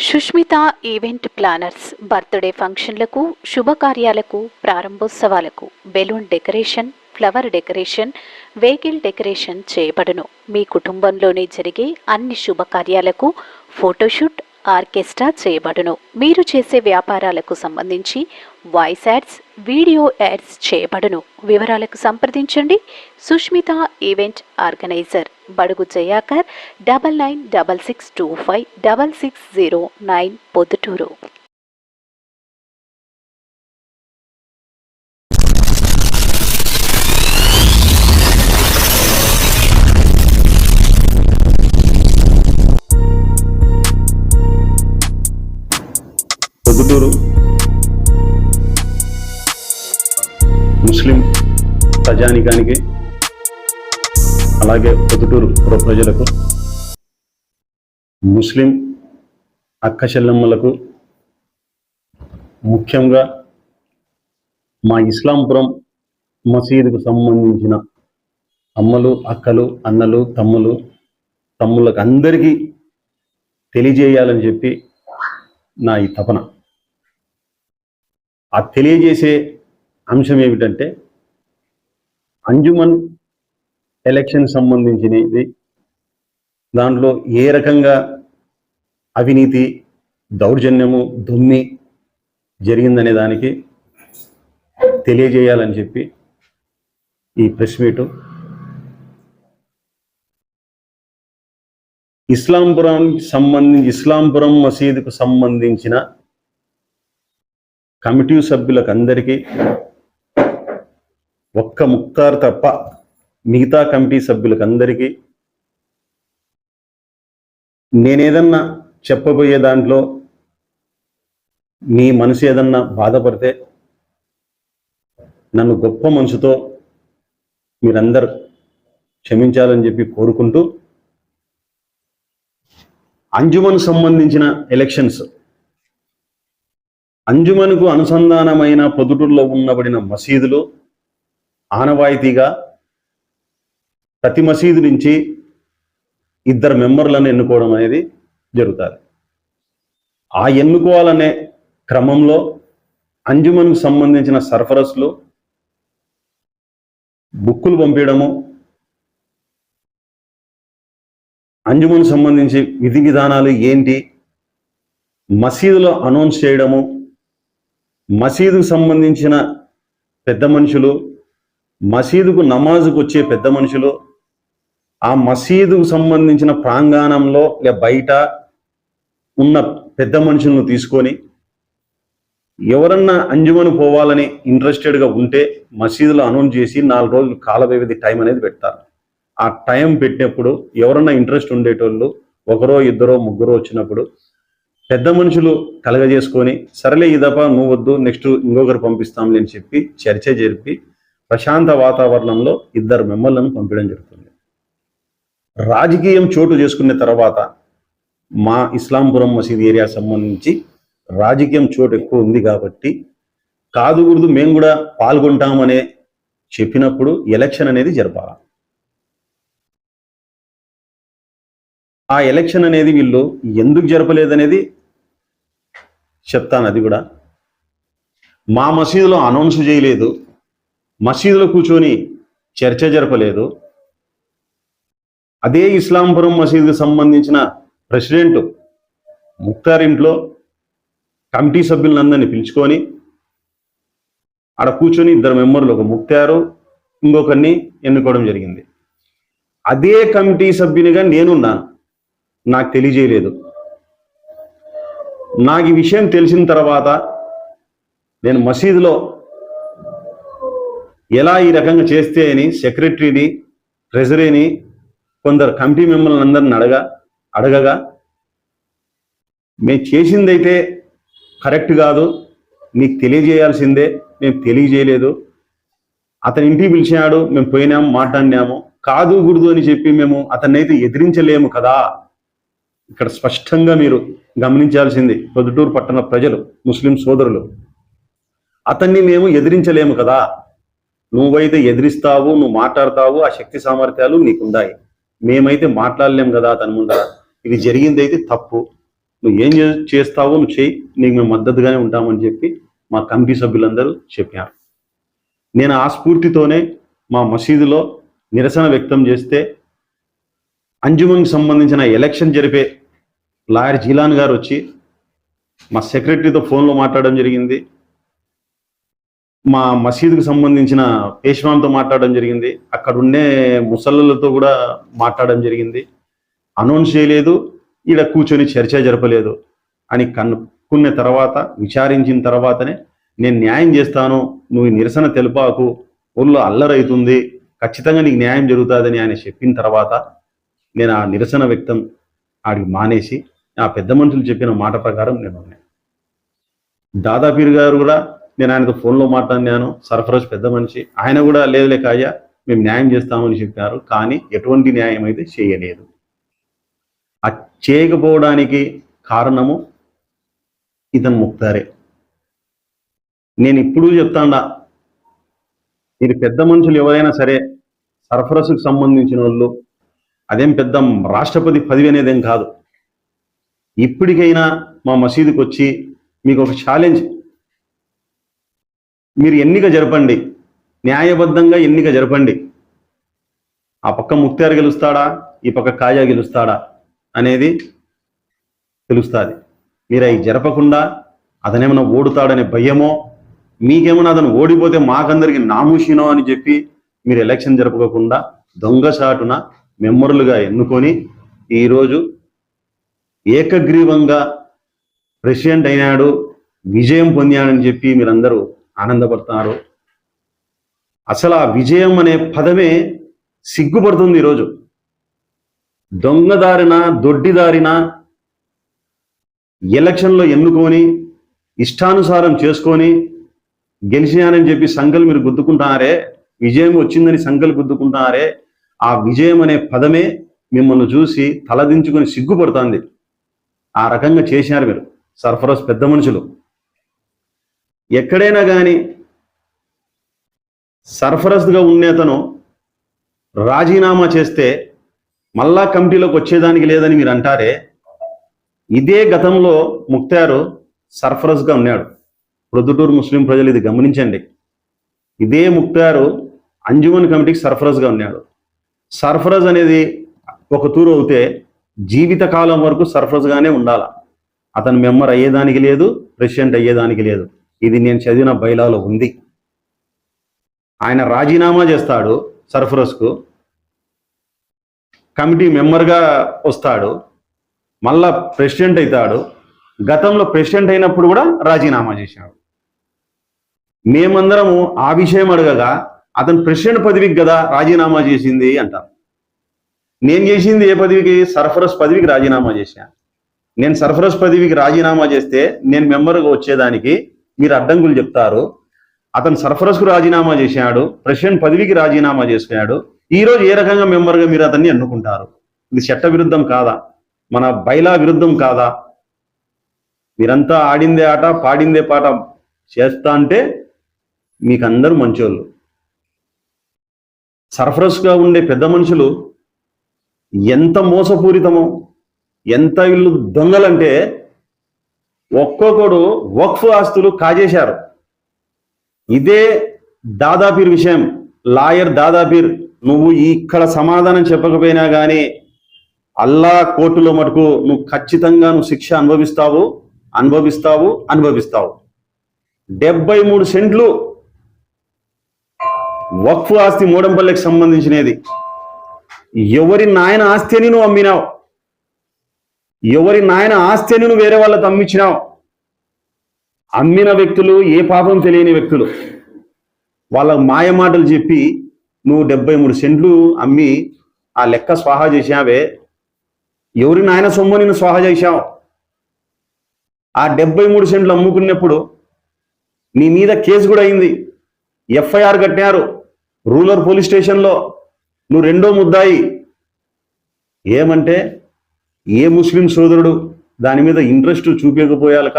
Sushmita event planners birthday ఫంక్షన్లకు, శుభకార్యాలకు, ప్రారంభోత్సవాలకు balloon decoration, flower decoration, vehicle decoration చేయబడును. మీ కుటుంబంలోనే జరిగే అన్ని శుభకార్యాలకు ఫోటోషూట్, ఆర్కెస్ట్రా చేయబడును. మీరు చేసే వ్యాపారాలకు సంబంధించి వాయిస్ యాడ్స్, వీడియో యాడ్స్ చేయబడును. వివరాలకు సంప్రదించండి. సుష్మిత ఈవెంట్ ఆర్గనైజర్, బడుగు జయాకర్, 9966256609, పొద్దుటూరు. పొద్దుటూరు ముస్లిం ప్రజానికానికి, అలాగే పొద్దుటూరు పుర ప్రజలకు, ముస్లిం అక్క చెల్లెమ్మలకు, ముఖ్యంగా మా ఇస్లాంపురం మసీదుకు సంబంధించిన అమ్మలు, అక్కలు, అన్నలు, తమ్ముళ్ళకు అందరికీ తెలియజేయాలని చెప్పి నా ఈ తపన. ఆ తెలియజేసే అంశం ఏమిటంటే, అంజుమన్ ఎలక్షన్ సంబంధించినది, దాంట్లో ఏ రకంగా అవినీతి, దౌర్జన్యము, దొమ్మి జరిగిందనే దానికి తెలియజేయాలని చెప్పి ఈ ప్రెస్ మీటు. ఇస్లాంపురం మసీదుకు సంబంధించిన కమిటీ సభ్యులకు అందరికీ, ఒక్క ముక్తార్ తప్ప మిగతా కమిటీ సభ్యులకు అందరికీ, నేనేదన్నా చెప్పబోయే దాంట్లో మీ మనసు ఏదన్నా బాధపడితే నన్ను గొప్ప మనసుతో మీరందరూ క్షమించాలని చెప్పి కోరుకుంటూ, అంజుమన్ సంబంధించిన ఎలక్షన్స్, అంజుమన్కు అనుసంధానమైన పొద్దుటూరులో ఉన్నబడిన మసీదులు ఆనవాయితీగా ప్రతి మసీదు నుంచి 2 మెంబర్లను ఎన్నుకోవడం అనేది జరుగుతుంది. ఆ ఎన్నుకోవాలనే క్రమంలో అంజుమన్కు సంబంధించిన సర్ఫరస్లు బుక్కులు పంపించడము, అంజుమన్ సంబంధించి విధి విధానాలు ఏంటి, మసీదులో అనౌన్స్ చేయడము, మసీదుకు సంబంధించిన పెద్ద మనుషులు, మసీదుకు నమాజుకు వచ్చే పెద్ద మనుషులు, ఆ మసీదుకు సంబంధించిన ప్రాంగణంలో బయట ఉన్న పెద్ద మనుషులను తీసుకొని, ఎవరన్నా అంజుమను పోవాలని ఇంట్రెస్టెడ్గా ఉంటే మసీదులో అనౌన్స్ చేసి 4 రోజులు కాల వ్యవధి టైం అనేది పెడతారు. ఆ టైం పెట్టినప్పుడు ఎవరన్నా ఇంట్రెస్ట్ ఉండేటోళ్ళు 1, 2, 3 వచ్చినప్పుడు పెద్ద మనుషులు కలగజేసుకొని, సరేలే ఈ దఫా నువ్వు వద్దు, నెక్స్ట్ ఇంకొకరు పంపిస్తాంలే అని చెప్పి చర్చ జరిపి ప్రశాంత వాతావరణంలో 2 మెంబర్లను పంపించడం జరుగుతుంది. రాజకీయం చోటు చేసుకున్న తర్వాత మా ఇస్లాంపురం మసీద్ ఏరియా సంబంధించి రాజకీయం చోటు ఎక్కువ ఉంది కాబట్టి కాదుకూడదు, మేము కూడా పాల్గొంటామనే చెప్పినప్పుడు ఎలక్షన్ అనేది జరపాలి. ఆ ఎలక్షన్ అనేది వీళ్ళు ఎందుకు జరపలేదనేది చెప్తాను. అది కూడా మా మసీదులో అనౌన్స్ చేయలేదు, మసీదులో కూర్చొని చర్చ జరపలేదు. అదే ఇస్లాంపురం మసీదుకు సంబంధించిన ప్రెసిడెంట్ ముక్తార్ ఇంట్లో కమిటీ సభ్యులందరినీ పిలుచుకొని ఆడ కూర్చొని 2 మెంబర్లు, ఒక ముక్తారు ఇంకొకరిని ఎన్నుకోవడం జరిగింది. అదే కమిటీ సభ్యునిగా నేనున్నాను, నాకు తెలియజేయలేదు. నాకు ఈ విషయం తెలిసిన తర్వాత నేను మసీదులో ఎలా ఈ రకంగా చేస్తే అని సెక్రటరీని, ట్రెజరీని, కొందరు కమిటీ మెంబర్లను అందరిని అడగగా మేము చేసిందైతే కరెక్ట్ కాదు, నీకు తెలియజేయాల్సిందే, మేము తెలియజేయలేదు. అతని ఇంటికి పిలిచాడు, మేము పోయినాము, మాట్లాడినాము. కాదు గుర్దు అని చెప్పి మేము అతన్నైతే ఎదిరించలేము కదా. ఇక్కడ స్పష్టంగా మీరు గమనించాల్సింది పొద్దుటూరు పట్టణ ప్రజలు, ముస్లిం సోదరులు, అతన్ని మేము ఎదిరించలేము కదా. నువ్వైతే ఎదిరిస్తావు, నువ్వు మాట్లాడతావు, ఆ శక్తి సామర్థ్యాలు నీకున్నాయి. మేమైతే మాట్లాడలేము కదా అతని ముందర. ఇది జరిగింది అయితే తప్పు, నువ్వు ఏం చేస్తావో నువ్వు చేయి, నీకు మేము మద్దతుగానే ఉంటామని చెప్పి మా కమిటీ సభ్యులందరూ చెప్పారు. నేను ఆ స్ఫూర్తితోనే మా మసీదులో నిరసన వ్యక్తం చేస్తే అంజుమన్కి సంబంధించిన ఎలక్షన్ జరిపే లాయర్ జీలాన్ గారు వచ్చి మా సెక్రటరీతో ఫోన్లో మాట్లాడడం జరిగింది, మా మసీదుకు సంబంధించిన పేష్వాంతో మాట్లాడడం జరిగింది, అక్కడ ఉండే ముసళ్ళతో కూడా మాట్లాడడం జరిగింది. అనౌన్స్ చేయలేదు, ఈడ కూర్చొని చర్చ జరపలేదు అని కనుక్కున్న తర్వాత, విచారించిన తర్వాతనే నేను న్యాయం చేస్తాను, నువ్వు నిరసన తెలుపాకు, ఊళ్ళో అల్లరైతుంది, ఖచ్చితంగా నీకు న్యాయం జరుగుతుందని ఆయన చెప్పిన తర్వాత నేను ఆ నిరసన వ్యక్తం ఆడికి మానేసి ఆ పెద్ద మనుషులు చెప్పిన మాట ప్రకారం నేను ఉన్నాను. దాదాపీర్ గారు కూడా నేను ఆయనతో ఫోన్లో మాట్లాడినాను, సర్ఫరాజ్ పెద్ద మనిషి, ఆయన కూడా లేదులే కాయ్యా మేము న్యాయం చేస్తామని చెప్పారు. కానీ ఎటువంటి న్యాయం అయితే చేయలేదు. ఆ చేయకపోవడానికి కారణము ఇతను ముక్తారే. నేను ఇప్పుడు చెప్తాండా, మీరు పెద్ద మనుషులు ఎవరైనా సరే సర్ఫరాజ్కి సంబంధించిన వాళ్ళు, అదేం పెద్ద రాష్ట్రపతి పదవి అనేదేం కాదు. ఇప్పటికైనా మా మసీదుకి వచ్చి మీకు ఒక ఛాలెంజ్, మీరు ఎన్నిక జరపండి, న్యాయబద్ధంగా ఎన్నిక జరపండి. ఆ పక్క ముక్తార్ గెలుస్తాడా, ఈ పక్క కాజా గెలుస్తాడా అనేది తెలుస్తుంది. మీరు అవి జరపకుండా అతనేమన్నా ఓడుతాడనే భయమో, మీకేమన్నా అతను ఓడిపోతే మాకందరికి నామూషినో అని చెప్పి మీరు ఎలక్షన్ జరపకుండా దొంగసాటున మెంబర్లుగా ఎన్నుకొని ఈరోజు ఏకగ్రీవంగా ప్రెసిడెంట్ అయినాడు, విజయం పొందాడని చెప్పి మీరందరూ ఆనందపడుతున్నారు. అసలు ఆ విజయం అనే పదమే సిగ్గుపడుతుంది. ఈరోజు దొంగదారిన దొడ్డిదారిన ఎలక్షన్లో ఎన్నుకొని ఇష్టానుసారం చేసుకొని గెలిచినానని చెప్పి సంకలు మీరు గుద్దుకుంటున్నారే, విజయం వచ్చిందని సంకలు గుద్దుకుంటున్నారే, ఆ విజయం అనే పదమే మిమ్మల్ని చూసి తలదించుకొని సిగ్గుపడుతుంది. ఆ రకంగా చేసినారు మీరు సర్ఫరాజ్ పెద్ద మనుషులు. ఎక్కడైనా కానీ సర్ఫరాజ్గా ఉండేతను రాజీనామా చేస్తే మళ్ళా కమిటీలోకి వచ్చేదానికి లేదని మీరు అంటారే, ఇదే గతంలో ముక్తారు సర్ఫరాజ్గా ఉన్నాడు. ప్రొద్దుటూరు ముస్లిం ప్రజలు ఇది గమనించండి. ఇదే ముక్తారు అంజుమన్ కమిటీకి సర్ఫరాజ్గా ఉన్నాడు. సర్ఫరాజ్ అనేది ఒక తూరు అవుతే జీవితకాలం వరకు సర్ఫరాజ్గానే ఉండాల. అతను మెంబర్ అయ్యేదానికి లేదు, ప్రెసిడెంట్ అయ్యేదానికి లేదు. ఇది నేను చదివిన బైలాలో ఉంది. ఆయన రాజీనామా చేస్తాడు, సర్ఫరాజ్కు కమిటీ మెంబర్గా వస్తాడు, మళ్ళా ప్రెసిడెంట్ అవుతాడు. గతంలో ప్రెసిడెంట్ అయినప్పుడు కూడా రాజీనామా చేశాడు. మేమందరము ఆ విషయం అడగగా అతను ప్రెసిడెంట్ పదవికి కదా రాజీనామా చేసింది అంటారు. నేను చేసింది ఏ పదవికి? సర్ఫరాజ్ పదవికి రాజీనామా చేశాను. నేను సర్ఫరాజ్ పదవికి రాజీనామా చేస్తే నేను మెంబర్గా వచ్చేదానికి మీరు అడ్డంకులు చెప్తారు. అతను సర్ఫరాజ్కు రాజీనామా చేశాడు, ప్రెసిడెంట్ పదవికి రాజీనామా చేశాడు. ఈరోజు ఏ రకంగా మెంబర్గా మీరు అతన్ని ఎన్నుకుంటారు? ఇది చట్ట విరుద్ధం కాదా? మన బైలా విరుద్ధం కాదా? మీరంతా ఆడిందే ఆట పాడిందే పాట చేస్తా అంటే మీకందరూ మంచోళ్ళు. సర్ఫరాజ్గా ఉండే పెద్ద మనుషులు ఎంత మోసపూరితమో, ఎంత వీళ్ళు దొంగలంటే ఒక్కొక్కడు వక్ఫ్ ఆస్తులు కాజేశారు. ఇదే దాదాపీర్ విషయం, లాయర్ దాదాపీర్, నువ్వు ఇక్కడ సమాధానం చెప్పకపోయినా కానీ అల్లా కోర్టులో మటుకు నువ్వు ఖచ్చితంగా నువ్వు శిక్ష అనుభవిస్తావు. 73 సెంట్లు వక్ఫ్ ఆస్తి మూడంపల్లికి సంబంధించినది. ఎవరి నాయన ఆస్తి అని నువ్వు అమ్మినావు, ఎవరి నాయన ఆస్తి అని నువ్వు వేరే వాళ్ళతో అమ్మించినావు. అమ్మిన వ్యక్తులు ఏ పాపం తెలియని వ్యక్తులు. వాళ్ళ మాయ మాటలు చెప్పి నువ్వు 73 సెంట్లు అమ్మి ఆ లెక్క స్వాహా చేశావే. ఎవరి నాయన సొమ్ము నిన్ను స్వాహా చేశావు? ఆ 73 సెంట్లు అమ్ముకున్నప్పుడు నీ మీద కేసు కూడా అయింది, ఎఫ్ఐఆర్ కట్టారు రూరల్ పోలీస్ స్టేషన్లో. నువ్వు రెండో ముద్దాయి. ఏమంటే ఏ ముస్లిం సోదరుడు దాని మీద ఇంట్రెస్ట్ చూపించకపోయాలక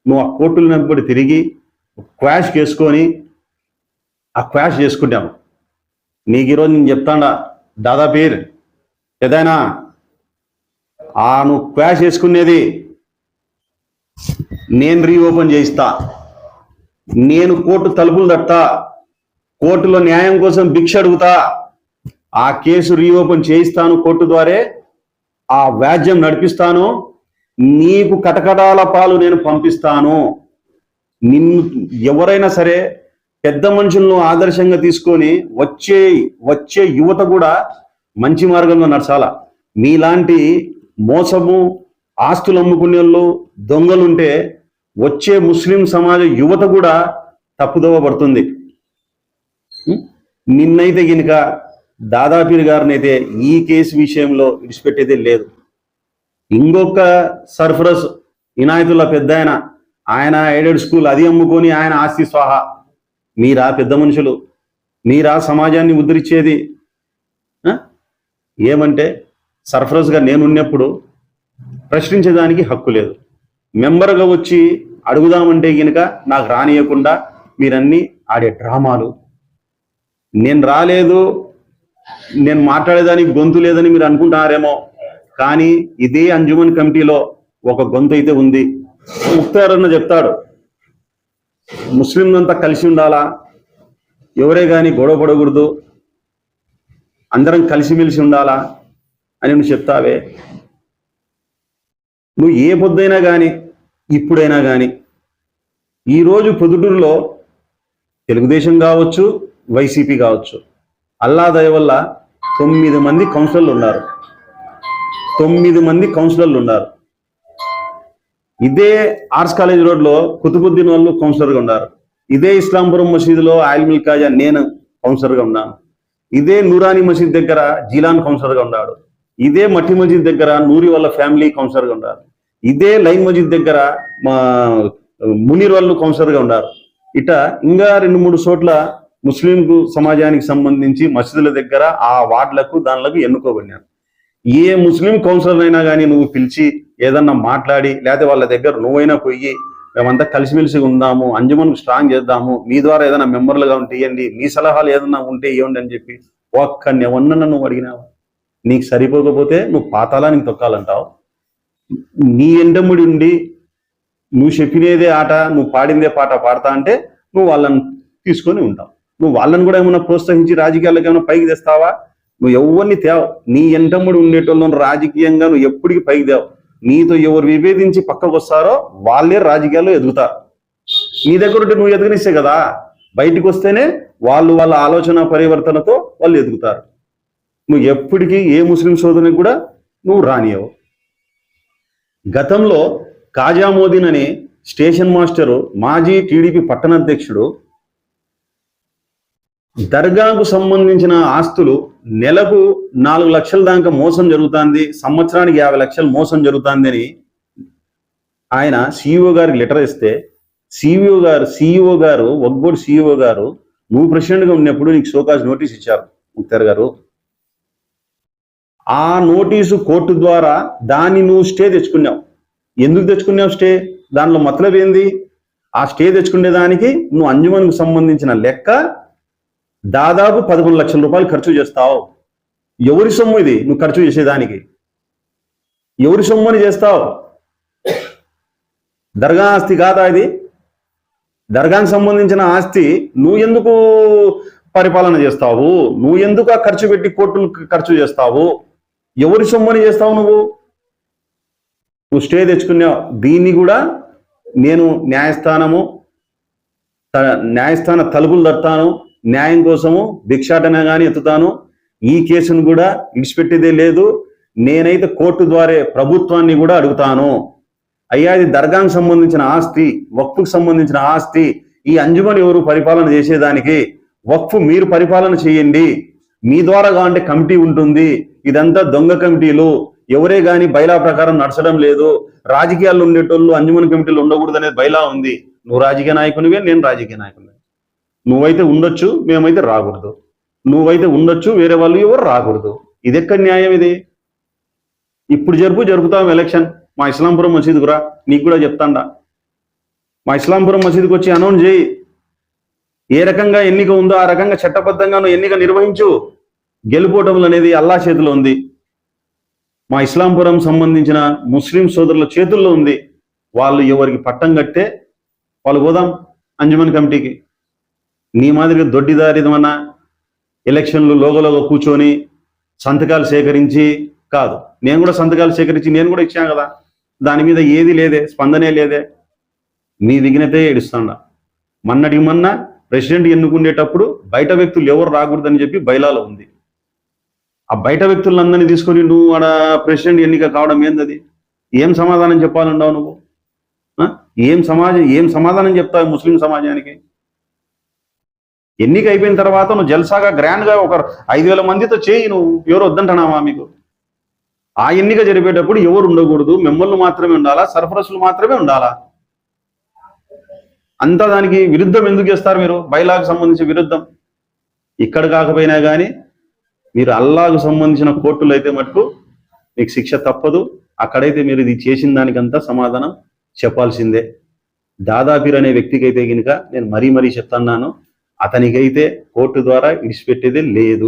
నువ్వు ఆ కోర్టులు వెంబడి తిరిగి క్వాష్ చేసుకొని ఆ క్వాష్ చేసుకుంటాము. నీకు ఈరోజు నేను చెప్తాడా దాదాపీర్ ఏదైనా నువ్వు క్వాష్ చేసుకునేది నేను రీఓపెన్ చేయిస్తా, నేను కోర్టు తలుపులు తట్టా, కోర్టులో న్యాయం కోసం భిక్ష అడుగుతా, ఆ కేసు రీఓపెన్ చేయిస్తాను, కోర్టు ద్వారే ఆ వ్యాజ్యం నడిపిస్తాను, నీకు కటకటాల పాలు నేను పంపిస్తాను. నిన్ను ఎవరైనా సరే పెద్ద మనుషులను ఆదర్శంగా తీసుకొని వచ్చే యువత కూడా మంచి మార్గంలో నడచాల. మీలాంటి మోసము, ఆస్తులు అమ్ముకునే వాళ్ళు, దొంగలుంటే వచ్చే ముస్లిం సమాజ యువత కూడా తప్పుదోవ పడుతుంది. నిన్నైతే గినక దాదాపీర్ గారిని అయితే ఈ కేసు విషయంలో విడిచిపెట్టేదే లేదు. ఇంకొక సర్ఫరస్ ఇనాయతుల్లా పెద్ద ఆయన ఎయిడెడ్ స్కూల్ అది అమ్ముకొని ఆయన ఆస్తి స్వాహా. మీరా పెద్ద మనుషులు? మీరా సమాజాన్ని ఉద్ధరించేది? ఏమంటే సర్ఫరస్గా నేనున్నప్పుడు ప్రశ్నించేదానికి హక్కు లేదు. మెంబర్గా వచ్చి అడుగుదామంటే గినక నాకు రానియకుండా మీరన్నీ ఆడే డ్రామాలు. నేను రాలేదు, నేను మాట్లాడేదానికి గొంతు లేదని మీరు అనుకుంటున్నారేమో, కానీ ఇదే అంజుమన్ కమిటీలో ఒక గొంతు అయితే ఉంది. ముక్తారన్న చెప్తాడు, ముస్లింలంతా కలిసి ఉండాలా, ఎవరే కానీ గొడవ పడకూడదు, అందరం కలిసిమెలిసి ఉండాలా అని నువ్వు చెప్తావే. నువ్వు ఏ పొద్దైనా కానీ ఇప్పుడైనా కానీ ఈరోజు పొద్దుటూరులో తెలుగుదేశం కావచ్చు, వైసీపీ కావచ్చు, అల్లా దయ వల్ల 9 మంది కౌన్సిలర్లు ఉన్నారు. 9 మంది కౌన్సిలర్లు ఉన్నారు. ఇదే ఆర్ట్స్ కాలేజ్ రోడ్లో కుతుబుద్దీన్ వాళ్ళు కౌన్సిలర్గా ఉన్నారు. ఇదే ఇస్లాంపురం మసీదులో ఆయిల్ కాజా నేను కౌన్సిలర్గా ఉన్నాను. ఇదే నూరాని మసీద్ దగ్గర జీలాన్ కౌన్సిలర్గా ఉన్నాడు. ఇదే మట్టి మసీద్ దగ్గర నూరి వాళ్ళ ఫ్యామిలీ కౌన్సిలర్గా ఉన్నారు. ఇదే లైన్ మసీద్ దగ్గర మా మునీర్ వాళ్ళు కౌన్సిలర్గా ఉన్నారు. ఇట ఇంకా 2-3 చోట్ల ముస్లిం సమాజానికి సంబంధించి మసీదుల దగ్గర ఆ వార్డులకు దానిలకు ఎన్నుకోబడినారు. ఏ ముస్లిం కౌన్సిలర్ అయినా కానీ నువ్వు పిలిచి ఏదన్నా మాట్లాడి, లేకపోతే వాళ్ళ దగ్గర నువ్వైనా పోయి మేమంతా కలిసిమెలిసి ఉందాము, అంజుమన్కు స్ట్రాంగ్ చేద్దాము, మీ ద్వారా ఏదైనా మెంబర్లుగా ఉంటే ఇవ్వండి, మీ సలహాలు ఏదన్నా ఉంటే ఇవ్వండి అని చెప్పి ఒక్కరిని నువ్వు అడిగినావు. నీకు సరిపోకపోతే నువ్వు పాతాళానికి తొక్కాలంటావు. నీ ఎండముడి ఉండి నువ్వు చెప్పినేదే ఆట, నువ్వు పాడిందే పాట పాడతా అంటే నువ్వు వాళ్ళని తీసుకొని ఉంటావు. నువ్వు వాళ్ళని కూడా ఏమైనా ప్రోత్సహించి రాజకీయాలకు ఏమైనా పైకి తెస్తావా? నువ్వు ఎవరిని తేవు. నీ ఎంటమ్ముడు ఉండేటోళ్ళను రాజకీయంగా నువ్వు ఎప్పటికీ పైకి తేవు. నీతో ఎవరు విభేదించి పక్కకు వస్తారో వాళ్ళే రాజకీయాల్లో ఎదుగుతారు. నీ దగ్గర ఉంటే నువ్వు ఎదగనిస్తే కదా, బయటికి వస్తేనే వాళ్ళ ఆలోచన పరివర్తనతో వాళ్ళు ఎదుగుతారు. నువ్వు ఎప్పటికీ ఏ ముస్లిం సోదరునికి కూడా నువ్వు రానియవు. గతంలో కాజామోదీన్ అనే స్టేషన్ మాస్టరు, మాజీ టీడీపీ పట్టణాధ్యక్షుడు, దర్గాకు సంబంధించిన ఆస్తులు నెలకు 4 లక్షల దాకా మోసం జరుగుతుంది, సంవత్సరానికి 50 లక్షలు మోసం జరుగుతుంది అని ఆయన సిఇఓ గారికి లెటర్ ఇస్తే, సిఇఓ గారు వగ్గోడు సిఇఓ గారు, నువ్వు ప్రెసిడెంట్గా ఉన్నప్పుడు నీకు షోకాజ్ నోటీస్ ఇచ్చారు ముక్తార్ గారు. ఆ నోటీసు కోర్టు ద్వారా దాన్ని నువ్వు స్టే తెచ్చుకున్నావు. ఎందుకు తెచ్చుకున్నావు స్టే? దానిలో మతలబ్ ఏంది? ఆ స్టే తెచ్చుకునే దానికి నువ్వు అంజుమన్కు సంబంధించిన లెక్క దాదాపు 11 లక్షల రూపాయలు ఖర్చు చేస్తావు. ఎవరి సొమ్ము ఇది నువ్వు ఖర్చు చేసేదానికి? ఎవరి సొమ్ము అని చేస్తావు? దర్గా ఆస్తి కాదా ఇది? దర్గాకు సంబంధించిన ఆస్తి నువ్వు ఎందుకు పరిపాలన చేస్తావు? నువ్వు ఎందుకు ఆ ఖర్చు పెట్టి కోర్టులు ఖర్చు చేస్తావు? ఎవరి సొమ్ము అని చేస్తావు? నువ్వు స్టే తెచ్చుకున్నావు. దీన్ని కూడా నేను న్యాయస్థాన తలుపులు తడతాను, న్యాయం కోసము భిక్షాటన కానీ ఎత్తుతాను. ఈ కేసును కూడా విడిచిపెట్టేదే లేదు. నేనైతే కోర్టు ద్వారా ప్రభుత్వాన్ని కూడా అడుగుతాను, అయ్యా ఇది దర్గాకు సంబంధించిన ఆస్తి, వక్ఫ్కు సంబంధించిన ఆస్తి, ఈ అంజుమన్ ఎవరు పరిపాలన చేసేదానికి? వక్ఫ్ మీరు పరిపాలన చేయండి, మీ ద్వారా కావంటే కమిటీ ఉంటుంది. ఇదంతా దొంగ కమిటీలు, ఎవరే కానీ బైలా ప్రకారం నడచడం లేదు. రాజకీయాల్లో ఉండేటోళ్ళు అంజుమన్ కమిటీలు ఉండకూడదు అనేది బైలా ఉంది. నువ్వు రాజకీయ నాయకునివే, నేను రాజకీయ నాయకునివే. నువ్వైతే ఉండొచ్చు, మేమైతే రాకూడదు. నువ్వైతే ఉండొచ్చు, వేరే వాళ్ళు ఎవరు రాకూడదు. ఇది ఎక్కడ న్యాయం? ఇది ఇప్పుడు జరుపుతాం ఎలక్షన్. మా ఇస్లాంపురం మసీదుకు రా, నీకు కూడా చెప్తాండా. మా ఇస్లాంపురం మసీదుకు వచ్చి అనౌన్స్ చేయి. ఏ రకంగా ఎన్నిక ఉందో ఆ రకంగా చట్టబద్ధంగా నువ్వు ఎన్నిక నిర్వహించు. గెలుపోవటం అనేది అల్లా చేతిలో ఉంది. మా ఇస్లాంపురం సంబంధించిన ముస్లిం సోదరుల చేతుల్లో ఉంది. వాళ్ళు ఎవరికి పట్టం కట్టే వాళ్ళు పోదాం అంజుమన్ కమిటీకి. నీ మాదిరిగా దొడ్డిదారిదమన్నా ఎలక్షన్లు లోగలోగా కూర్చొని సంతకాలు సేకరించి కాదు. నేను కూడా సంతకాలు సేకరించి నేను కూడా ఇచ్చాను కదా, దాని మీద ఏది లేదే, స్పందనే లేదే. మీ విఘ్నతే ఏడుస్తాండ. మొన్నటికి మొన్న ప్రెసిడెంట్ ఎన్నుకునేటప్పుడు బయట వ్యక్తులు ఎవరు రాకూడదని చెప్పి బైలాలో ఉంది. ఆ బయట వ్యక్తులందరినీ తీసుకొని నువ్వు ఆడ ప్రెసిడెంట్ ఎన్నిక కావడం ఏందది? ఏం సమాధానం చెప్పాలంటావు నువ్వు? ఏం సమాధానం చెప్తావు ముస్లిం సమాజానికి? ఎన్నిక అయిపోయిన తర్వాత నువ్వు జల్సాగా గ్రాండ్గా ఒక 5,000 మందితో చేయి, నువ్వు ఎవరు వద్దంటున్నావా? మీకు ఆ ఎన్నిక జరిపేటప్పుడు ఎవరు ఉండకూడదు, మెమ్మల్ని మాత్రమే ఉండాలా, సర్పరస్లు మాత్రమే ఉండాలా? అంతా దానికి విరుద్ధం ఎందుకు చేస్తారు మీరు? బైలాకు సంబంధించి విరుద్ధం. ఇక్కడ కాకపోయినా కానీ మీరు అల్లాకు సంబంధించిన కోర్టులు అయితే మటుకు మీకు శిక్ష తప్పదు. అక్కడైతే మీరు ఇది చేసిన దానికంతా సమాధానం చెప్పాల్సిందే. దాదాపీర్ అనే వ్యక్తికి అయితే కనుక నేను మరీ చెప్తున్నాను, అతనికైతే కోర్టు ద్వారా విడిచిపెట్టేదే లేదు.